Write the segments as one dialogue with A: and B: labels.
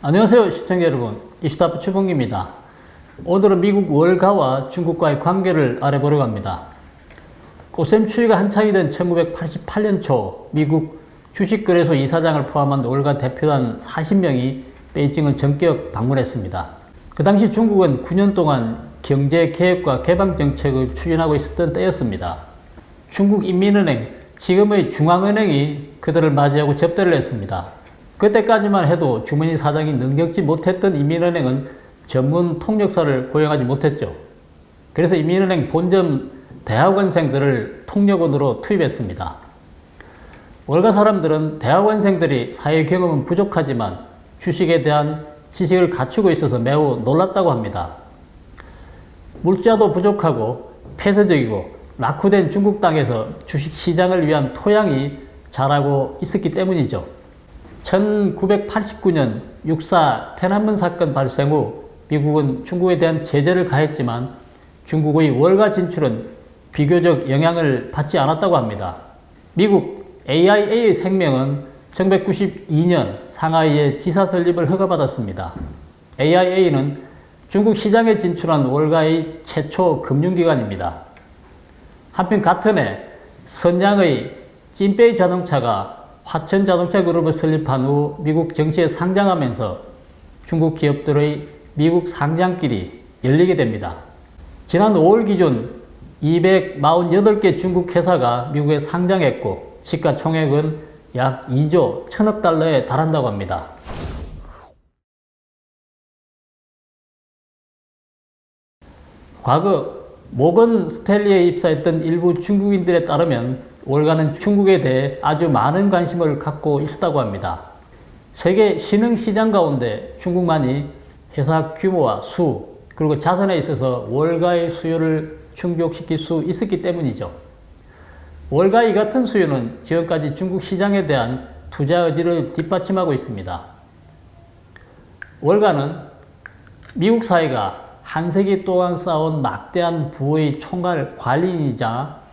A: 안녕하세요 시청자 여러분, 이슈타파 최봉기입니다. 오늘은 미국 월가와 중국과의 관계를 알아보려고 합니다. 꽃샘 추위가 한창이던 1988년 초 미국 주식거래소 이사장을 포함한 월가 대표단 40명이 베이징을 전격 방문했습니다. 그 당시 중국은 9년 동안 경제개혁과 개방정책을 추진하고 있었던 때였습니다. 중국인민은행, 지금의 중앙은행이 그들을 맞이하고 접대를 했습니다. 그때까지만 해도 주머니 사장이 능력지 못했던 인민은행은 전문 통역사를 고용하지 못했죠. 그래서 인민은행 본점 대학원생들을 통역원으로 투입했습니다. 월가 사람들은 대학원생들이 사회 경험은 부족하지만 주식에 대한 지식을 갖추고 있어서 매우 놀랐다고 합니다. 물자도 부족하고 폐쇄적이고 낙후된 중국 땅에서 주식시장을 위한 토양이 자라고 있었기 때문이죠. 1989년 6.4 天安문 사건 발생 후 미국은 중국에 대한 제재를 가했지만 중국의 월가 진출은 비교적 영향을 받지 않았다고 합니다. 미국 AIA 생명은 1992년 상하이에 지사 설립을 허가받았습니다. AIA는 중국 시장에 진출한 월가의 최초 금융기관입니다. 한편 같은 해 선양의 찐베이 자동차가 화천자동차 그룹을 설립한 후 미국 증시에 상장하면서 중국 기업들의 미국 상장길이 열리게 됩니다. 지난 5월 기준 248개 중국 회사가 미국에 상장했고 시가총액은 약 2조 1000억 달러에 달한다고 합니다. 과거 모건 스탠리에 입사했던 일부 중국인들에 따르면 월가는 중국에 대해 아주 많은 관심을 갖고 있었다고 합니다. 세계 신흥시장 가운데 중국만이 회사 규모와 수, 그리고 자산에 있어서 월가의 수요를 충족시킬 수 있었기 때문이죠. 월가의 이 같은 수요는 지금까지 중국 시장에 대한 투자 의지를 뒷받침하고 있습니다. 월가는 미국 사회가 한 세기 동안 쌓아온 막대한 부의 총괄 관리인이자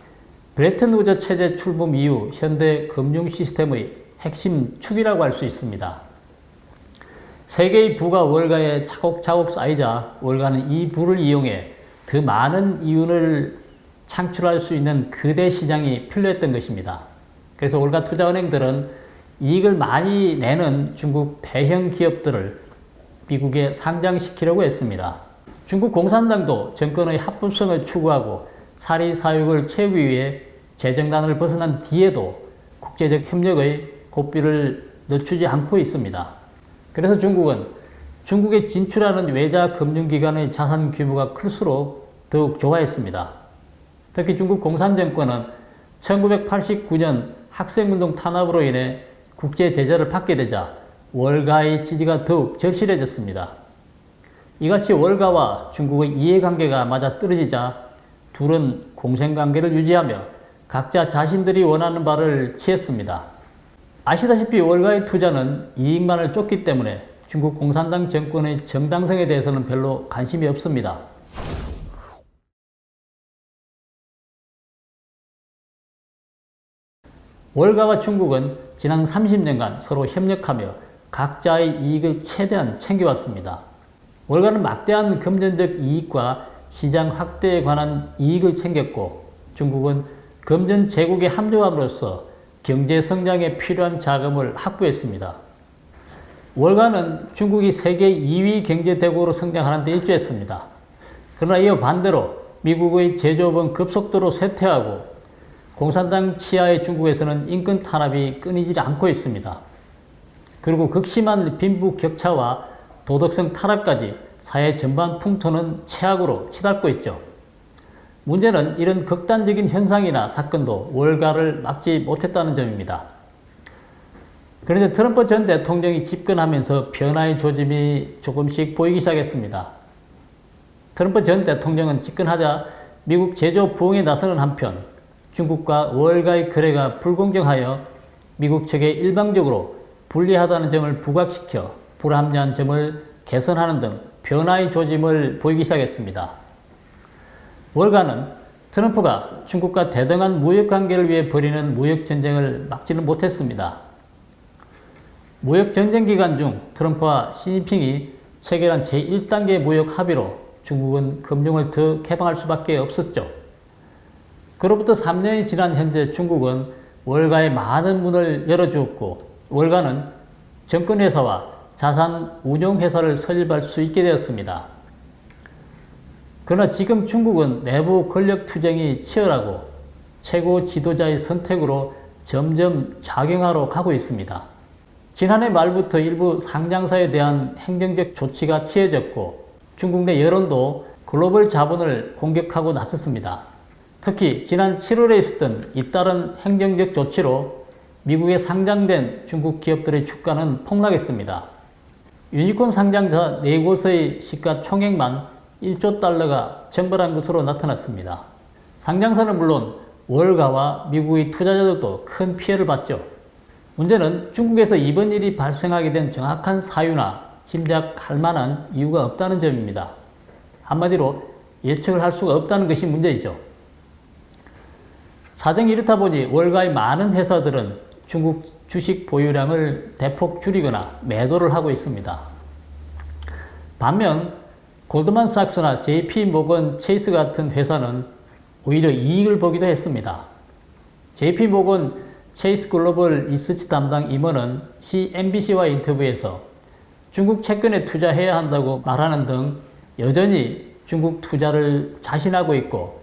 A: 브레튼 우즈 체제 출범 이후 현대 금융 시스템의 핵심 축이라고 할 수 있습니다. 세계의 부가 월가에 차곡차곡 쌓이자 월가는 이 부를 이용해 더 많은 이윤을 창출할 수 있는 거대 시장이 필요했던 것입니다. 그래서 월가 투자은행들은 이익을 많이 내는 중국 대형 기업들을 미국에 상장시키려고 했습니다. 중국 공산당도 정권의 합법성을 추구하고 사리사욕을 채우기 위해 재정난을 벗어난 뒤에도 국제적 협력의 고삐를 늦추지 않고 있습니다. 그래서 중국은 중국에 진출하는 외자 금융기관의 자산 규모가 클수록 더욱 좋아했습니다. 특히 중국 공산정권은 1989년 학생운동 탄압으로 인해 국제 제재를 받게 되자 월가의 지지가 더욱 절실해졌습니다. 이같이 월가와 중국의 이해관계가 맞아떨어지자 둘은 공생관계를 유지하며 각자 자신들이 원하는 바를 취했습니다. 아시다시피 월가의 투자는 이익만을 쫓기 때문에 중국 공산당 정권의 정당성에 대해서는 별로 관심이 없습니다. 월가와 중국은 지난 30년간 서로 협력하며 각자의 이익을 최대한 챙겨왔습니다. 월가는 막대한 금전적 이익과 시장 확대에 관한 이익을 챙겼고 중국은 금전 제국에 합류함으로써 경제 성장에 필요한 자금을 확보했습니다. 월가는 중국이 세계 2위 경제대국으로 성장하는 데 일조했습니다. 그러나 이와 반대로 미국의 제조업은 급속도로 쇠퇴하고 공산당 치하의 중국에서는 인권 탄압이 끊이지 않고 있습니다. 그리고 극심한 빈부격차와 도덕성 타락까지 사회 전반 풍토는 최악으로 치닫고 있죠. 문제는 이런 극단적인 현상이나 사건도 월가를 막지 못했다는 점입니다. 그런데 트럼프 전 대통령이 집권하면서 변화의 조짐이 조금씩 보이기 시작했습니다. 트럼프 전 대통령은 집권하자 미국 제조업 부흥에 나서는 한편 중국과 월가의 거래가 불공정하여 미국 측에 일방적으로 불리하다는 점을 부각시켜 불합리한 점을 개선하는 등 변화의 조짐을 보이기 시작했습니다. 월가는 트럼프가 중국과 대등한 무역관계를 위해 벌이는 무역전쟁을 막지는 못했습니다. 무역 전쟁 기간 중 트럼프와 시진핑이 체결한 제1단계 무역 합의로 중국은 금융을 더 개방할 수밖에 없었죠. 그로부터 3년이 지난 현재 중국은 월가에 많은 문을 열어주었고 월가는 정권회사와 자산 운용회사를 설립할 수 있게 되었습니다. 그러나 지금 중국은 내부 권력 투쟁이 치열하고 최고 지도자의 선택으로 점점 작용하러 가고 있습니다. 지난해 말부터 일부 상장사에 대한 행정적 조치가 취해졌고 중국 내 여론도 글로벌 자본을 공격하고 나섰습니다. 특히 지난 7월에 있었던 잇따른 행정적 조치로 미국에 상장된 중국 기업들의 주가는 폭락했습니다. 유니콘 상장사 4곳의 시가총액만 1조 달러가 증발한 것으로 나타났습니다. 상장사는 물론 월가와 미국의 투자자들도 큰 피해를 봤죠. 문제는 중국에서 이번 일이 발생하게 된 정확한 사유나 짐작할 만한 이유가 없다는 점입니다. 한마디로 예측을 할 수가 없다는 것이 문제이죠. 사정이 이렇다 보니 월가의 많은 회사들은 중국 주식 보유량을 대폭 줄이거나 매도를 하고 있습니다. 반면 골드만삭스나 JP모건 체이스 같은 회사는 오히려 이익을 보기도 했습니다. JP모건 체이스 글로벌 리서치 담당 임원은 CNBC와 인터뷰에서 중국 채권에 투자해야 한다고 말하는 등 여전히 중국 투자를 자신하고 있고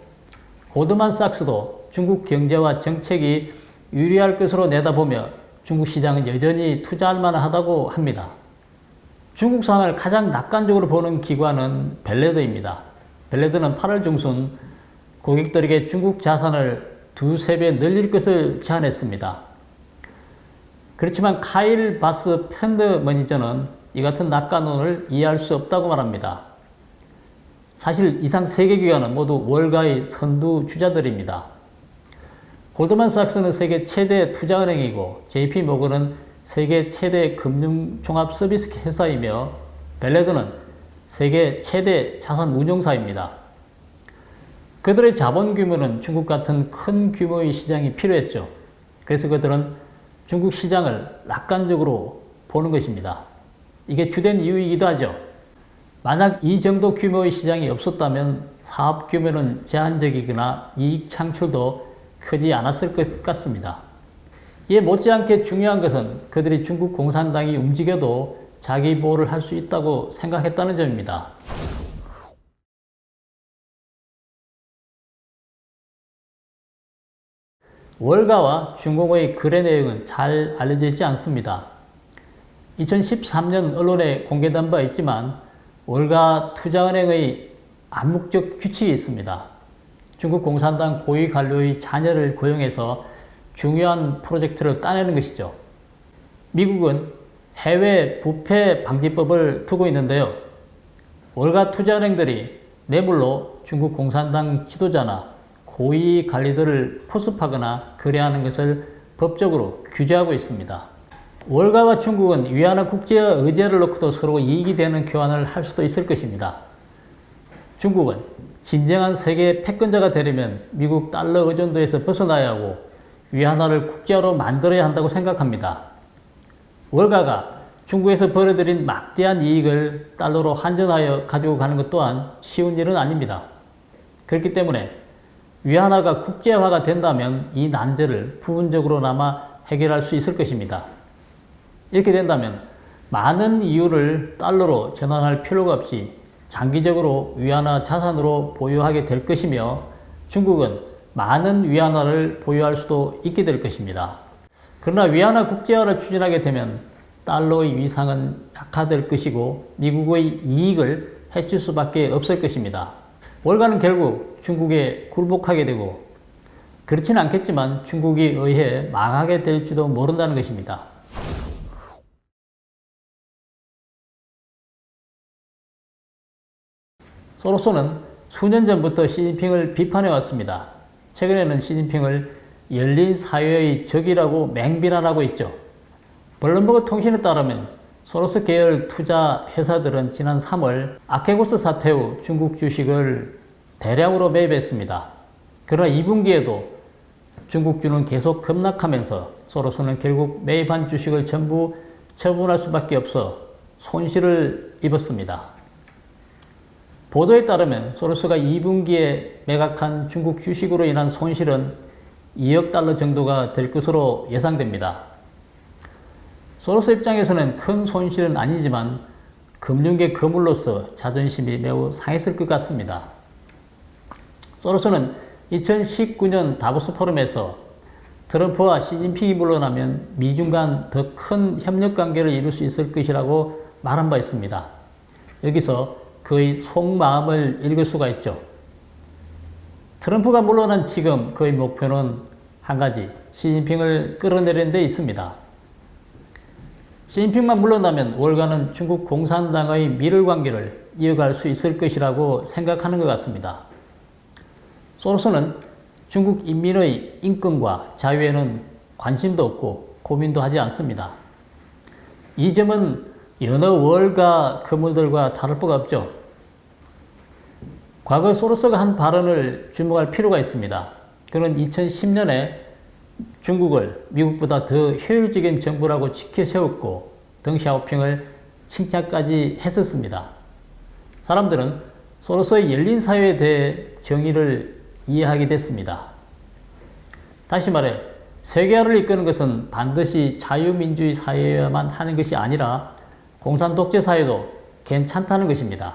A: 골드만삭스도 중국 경제와 정책이 유리할 것으로 내다보며 중국 시장은 여전히 투자할 만하다고 합니다. 중국 상황을 가장 낙관적으로 보는 기관은 벨레드입니다. 벨레드는 8월 중순 고객들에게 중국 자산을 2~3배 늘릴 것을 제안했습니다. 그렇지만 카일 바스 펀드 매니저는 이 같은 낙관론을 이해할 수 없다고 말합니다. 사실 이상 3개 기관은 모두 월가의 선두 주자들입니다. 골드만삭스는 세계 최대 투자은행이고 JP모건은 세계 최대 금융종합 서비스 회사이며 벨레드는 세계 최대 자산 운용사입니다. 그들의 자본 규모는 중국 같은 큰 규모의 시장이 필요했죠. 그래서 그들은 중국 시장을 낙관적으로 보는 것입니다. 이게 주된 이유이기도 하죠. 만약 이 정도 규모의 시장이 없었다면 사업 규모는 제한적이거나 이익 창출도 크지 않았을 것 같습니다. 이에 못지않게 중요한 것은 그들이 중국 공산당이 움직여도 자기 보호를 할 수 있다고 생각했다는 점입니다. 월가와 중공의 거래 내용은 잘 알려져 있지 않습니다. 2013년 언론에 공개된 바 있지만 월가 투자은행의 암묵적 규칙이 있습니다. 중국 공산당 고위 관료의 자녀를 고용해서 중요한 프로젝트를 따내는 것이죠. 미국은 해외 부패 방지법을 두고 있는데요. 월가 투자은행들이 뇌물로 중국 공산당 지도자나 고위 관리들을 포섭하거나 거래하는 것을 법적으로 규제하고 있습니다. 월가와 중국은 위안화 국제화 의제를 놓고도 서로 이익이 되는 교환을 할 수도 있을 것입니다. 중국은 진정한 세계 패권자가 되려면 미국 달러 의존도에서 벗어나야 하고 위안화를 국제화로 만들어야 한다고 생각합니다. 월가가 중국에서 벌어들인 막대한 이익을 달러로 환전하여 가지고 가는 것 또한 쉬운 일은 아닙니다. 그렇기 때문에 위안화가 국제화가 된다면 이 난제를 부분적으로나마 해결할 수 있을 것입니다. 이렇게 된다면 많은 이유를 달러로 전환할 필요가 없이 장기적으로 위안화 자산으로 보유하게 될 것이며 중국은 많은 위안화를 보유할 수도 있게 될 것입니다. 그러나 위안화 국제화를 추진하게 되면 달러의 위상은 약화될 것이고 미국의 이익을 해칠 수밖에 없을 것입니다. 월가는 결국 중국에 굴복하게 되고 그렇지는 않겠지만 중국에 의해 망하게 될지도 모른다는 것입니다. 소로스는 수년 전부터 시진핑을 비판해 왔습니다. 최근에는 시진핑을 열린 사회의 적이라고 맹비난하고 있죠. 블룸버그 통신에 따르면 소로스 계열 투자 회사들은 지난 3월 아케고스 사태 후 중국 주식을 대량으로 매입했습니다. 그러나 2분기에도 중국주는 계속 급락하면서 소로스는 결국 매입한 주식을 전부 처분할 수밖에 없어 손실을 입었습니다. 보도에 따르면 소로스가 2분기에 매각한 중국 주식으로 인한 손실은 2억 달러 정도가 될 것으로 예상됩니다. 소로스 입장에서는 큰 손실은 아니지만 금융계 거물로서 자존심이 매우 상했을 것 같습니다. 소로스는 2019년 다보스 포럼에서 트럼프와 시진핑이 물러나면 미중 간 더 큰 협력 관계를 이룰 수 있을 것이라고 말한 바 있습니다. 여기서 그의 속마음을 읽을 수가 있죠. 트럼프가 물러난 지금 그의 목표는 한 가지, 시진핑을 끌어내리는 데 있습니다. 시진핑만 물러나면 월가는 중국 공산당의 밀을 관계를 이어갈 수 있을 것이라고 생각하는 것 같습니다. 소로스는 중국 인민의 인권과 자유에는 관심도 없고 고민도 하지 않습니다. 이 점은 여러 월가 거물들과 다를 바가 없죠. 과거 소로스가 한 발언을 주목할 필요가 있습니다. 그는 2010년에 중국을 미국보다 더 효율적인 정부라고 지켜세웠고 덩샤오핑을 칭찬까지 했었습니다. 사람들은 소로스의 열린 사회에 대해 정의를 이해하게 됐습니다. 다시 말해 세계화를 이끄는 것은 반드시 자유민주주의 사회여야만 하는 것이 아니라 공산 독재 사회도 괜찮다는 것입니다.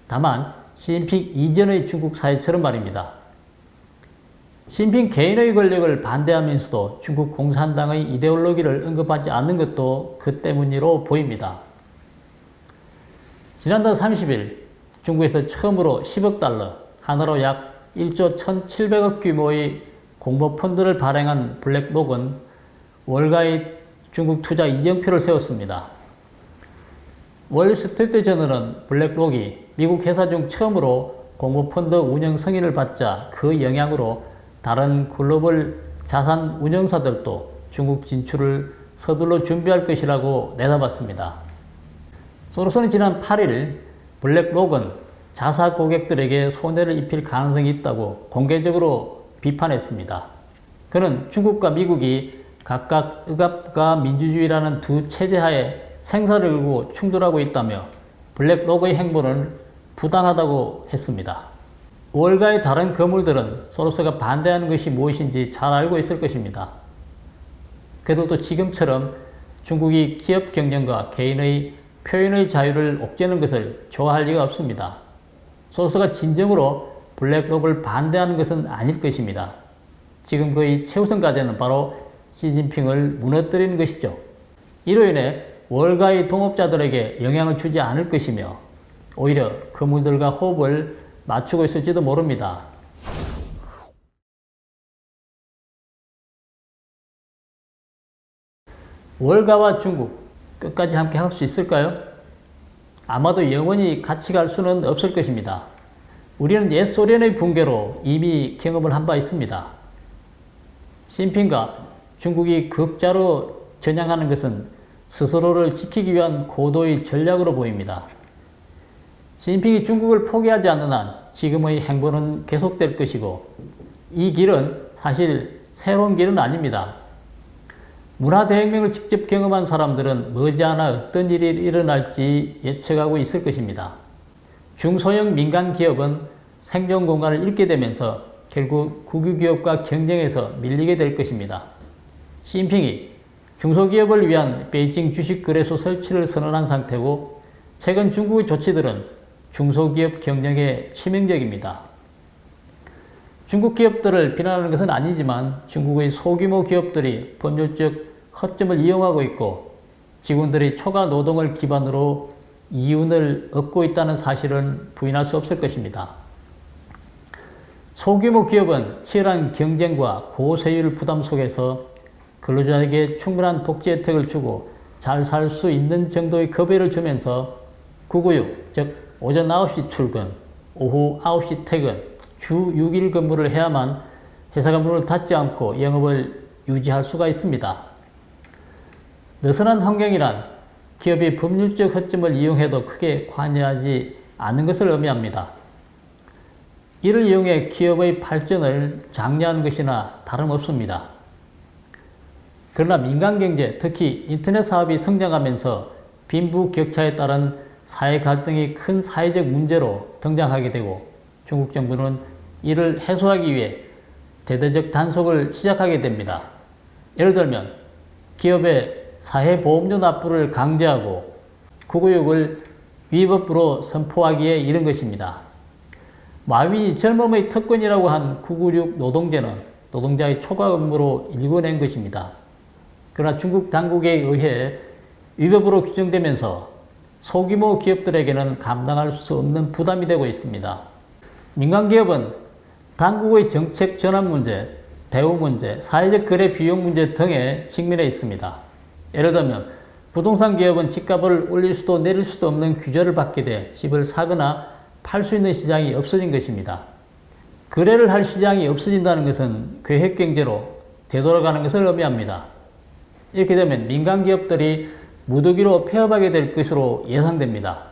A: 다만 시진핑 이전의 중국 사회처럼 말입니다. 시진핑 개인의 권력을 반대하면서도 중국 공산당의 이데올로기를 언급하지 않는 것도 그 때문이로 보입니다. 지난달 30일 중국에서 처음으로 10억 달러, 하나로 약 1조 1,700억 규모의 공모펀드를 발행한 블랙록은 월가의 중국 투자 이정표를 세웠습니다. 월스트리트저널은 블랙록이 미국 회사 중 처음으로 공모펀드 운영 승인을 받자 그 영향으로 다른 글로벌 자산 운영사들도 중국 진출을 서둘러 준비할 것이라고 내다봤습니다. 소로스는 지난 8일 블랙록은 자사 고객들에게 손해를 입힐 가능성이 있다고 공개적으로 비판했습니다. 그는 중국과 미국이 각각 억압과 민주주의라는 두 체제하에 생사를 걸고 충돌하고 있다며 블랙록의 행보는 부당하다고 했습니다. 월가의 다른 거물들은 소로스가 반대하는 것이 무엇인지 잘 알고 있을 것입니다. 그들도 지금처럼 중국이 기업 경영과 개인의 표현의 자유를 옥죄는 것을 좋아할 리가 없습니다. 소로스가 진정으로 블랙록을 반대하는 것은 아닐 것입니다. 지금 그의 최우선 과제는 바로 시진핑을 무너뜨리는 것이죠. 이로 인해 월가의 동업자들에게 영향을 주지 않을 것이며 오히려 그물들과 호흡을 맞추고 있을지도 모릅니다. 월가와 중국 끝까지 함께 할 수 있을까요? 아마도 영원히 같이 갈 수는 없을 것입니다. 우리는 옛 소련의 붕괴로 이미 경험을 한 바 있습니다. 시진핑과 중국이 극자로 전향하는 것은 스스로를 지키기 위한 고도의 전략으로 보입니다. 시진핑이 중국을 포기하지 않는 한 지금의 행보는 계속될 것이고 이 길은 사실 새로운 길은 아닙니다. 문화대혁명을 직접 경험한 사람들은 머지않아 어떤 일이 일어날지 예측하고 있을 것입니다. 중소형 민간 기업은 생존 공간을 잃게 되면서 결국 국유기업과 경쟁에서 밀리게 될 것입니다. 시진핑이 중소기업을 위한 베이징 주식거래소 설치를 선언한 상태고 최근 중국의 조치들은 중소기업 경영에 치명적입니다. 중국 기업들을 비난하는 것은 아니지만 중국의 소규모 기업들이 법률적 허점을 이용하고 있고 직원들이 초과 노동을 기반으로 이윤을 얻고 있다는 사실은 부인할 수 없을 것입니다. 소규모 기업은 치열한 경쟁과 고세율 부담 속에서 근로자에게 충분한 복지 혜택을 주고 잘 살 수 있는 정도의 급여를 주면서 국구육, 즉 오전 9시 출근, 오후 9시 퇴근, 주 6일 근무를 해야만 회사가 문을 닫지 않고 영업을 유지할 수가 있습니다. 느슨한 환경이란 기업이 법률적 허점을 이용해도 크게 관여하지 않는 것을 의미합니다. 이를 이용해 기업의 발전을 장려하는 것이나 다름없습니다. 그러나 민간경제, 특히 인터넷 사업이 성장하면서 빈부격차에 따른 사회 갈등이 큰 사회적 문제로 등장하게 되고 중국 정부는 이를 해소하기 위해 대대적 단속을 시작하게 됩니다. 예를 들면 기업의 사회보험료 납부를 강제하고 구구육을 위법으로 선포하기에 이른 것입니다. 마윈이 젊음의 특권이라고 한 996 노동제는 노동자의 초과 업무로 일궈낸 것입니다. 그러나 중국 당국에 의해 위법으로 규정되면서 소규모 기업들에게는 감당할 수 없는 부담이 되고 있습니다. 민간기업은 당국의 정책 전환 문제, 대우 문제, 사회적 거래 비용 문제 등에 직면해 있습니다. 예를 들면 부동산 기업은 집값을 올릴 수도 내릴 수도 없는 규제를 받게 돼 집을 사거나 팔 수 있는 시장이 없어진 것입니다. 거래를 할 시장이 없어진다는 것은 계획경제로 되돌아가는 것을 의미합니다. 이렇게 되면 민간기업들이 무더기로 폐업하게 될 것으로 예상됩니다.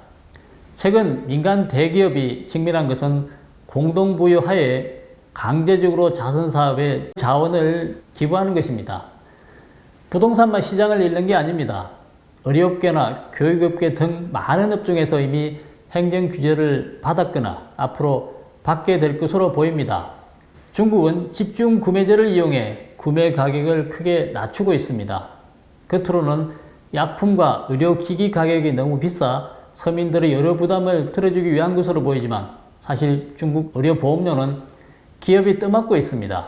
A: 최근 민간 대기업이 직면한 것은 공동부유 하에 강제적으로 자선사업에 자원을 기부하는 것입니다. 부동산만 시장을 잃는 게 아닙니다. 의료업계나 교육업계 등 많은 업종에서 이미 행정규제를 받았거나 앞으로 받게 될 것으로 보입니다. 중국은 집중 구매제를 이용해 구매 가격을 크게 낮추고 있습니다. 겉으로는 약품과 의료기기 가격이 너무 비싸 서민들의 의료 부담을 덜어주기 위한 것으로 보이지만 사실 중국 의료보험료는 기업이 떠맡고 있습니다.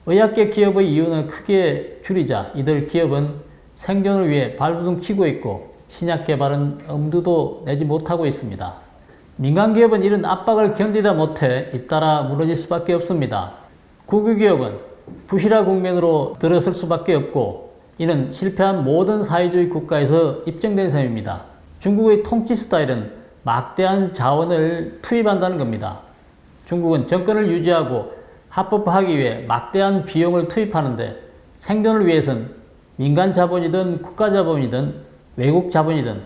A: 의학계 기업의 이윤을 크게 줄이자 이들 기업은 생존을 위해 발버둥 치고 있고 신약 개발은 엄두도 내지 못하고 있습니다. 민간기업은 이런 압박을 견디다 못해 잇따라 무너질 수밖에 없습니다. 국유기업은 부실화 국면으로 들어설 수밖에 없고 이는 실패한 모든 사회주의 국가에서 입증된 셈입니다. 중국의 통치 스타일은 막대한 자원을 투입한다는 겁니다. 중국은 정권을 유지하고 합법화하기 위해 막대한 비용을 투입하는데 생존을 위해선 민간 자본이든 국가 자본이든 외국 자본이든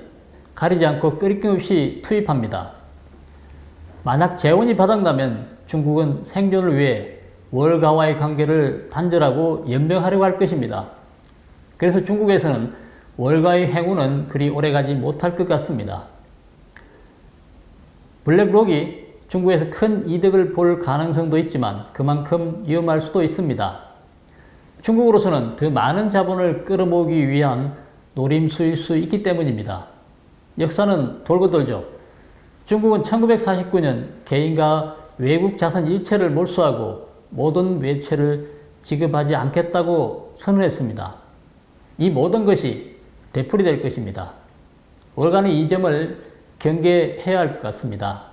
A: 가리지 않고 끊임없이 투입합니다. 만약 재원이 바닥나면 중국은 생존을 위해 월가와의 관계를 단절하고 연명하려고 할 것입니다. 그래서 중국에서는 월가의 행운은 그리 오래가지 못할 것 같습니다. 블랙록이 중국에서 큰 이득을 볼 가능성도 있지만 그만큼 위험할 수도 있습니다. 중국으로서는 더 많은 자본을 끌어모으기 위한 노림수일 수 있기 때문입니다. 역사는 돌고 돌죠. 중국은 1949년 개인과 외국 자산 일체를 몰수하고 모든 외채를 지급하지 않겠다고 선언했습니다. 이 모든 것이 되풀이될 것입니다. 월간은 이 점을 경계해야 할 것 같습니다.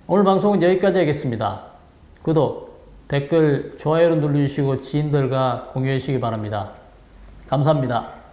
A: 오늘 방송은 여기까지 하겠습니다. 구독, 댓글, 좋아요를 눌러주시고 지인들과 공유해 주시기 바랍니다. 감사합니다.